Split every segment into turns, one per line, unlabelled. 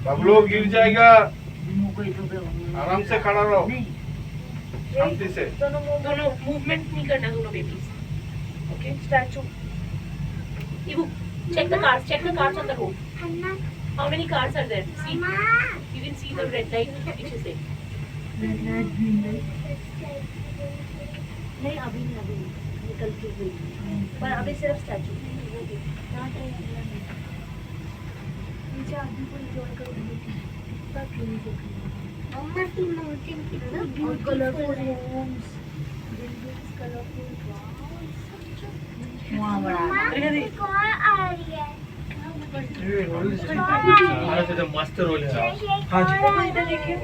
बबलू गिर जाएगा, आराम से खड़ा रहो, शांति से।
दोनों मूवमेंट नहीं करना, दोनों babies. Okay, statue. Ibu, check the cars on the road. How many cars are there? See, you can see the red light which is there. नहीं अभी निकल के हुई, पर अभी सिर्फ स्टैचू। नीचे आदमी को एंजॉय करो, मम्मा की माउंटेन कितना कलरफुल होम्स, बिल्डिंग्स कलरफुल, वाह बड़ा कौन आ रही है?
से तो मस्त रोल है।
हाँ जी, इधर देखिए।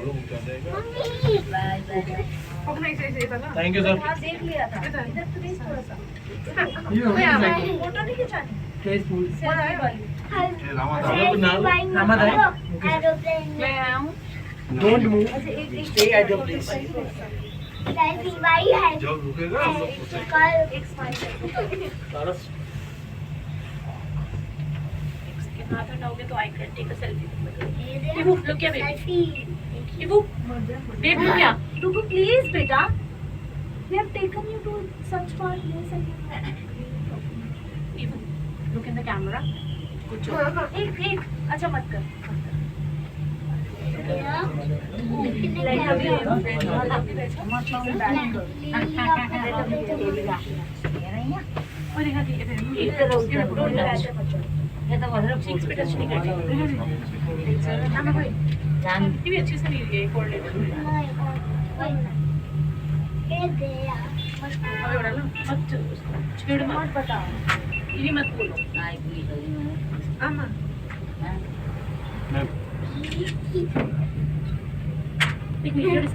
Thank you sir.
हाँ देख लिया था, इधर तो देख थोड़ा सा। फोटो नहीं खिंचानी? मैं आऊँ?
Don't move. Stay at your place.
जो रुकेगा
हाथ हटाओगे तो I can take a selfie. Ibu look क्या बेबी, इबू बेबी लुक क्या, रुको प्लीज बेटा, we have taken you to such far place and Ibu look in the camera. Good job. एक अच्छा मत कर। ये तो मतलब सिक्स पे टच नहीं करती। ना मैं कोई जानती भी अच्छे से नहीं है फोल्ड लेते। ये दे यार मत बोलो मत छेड़ मत बताओ, ये मत बोलो। आई प्लीज अम्मा एक वीडियो इसके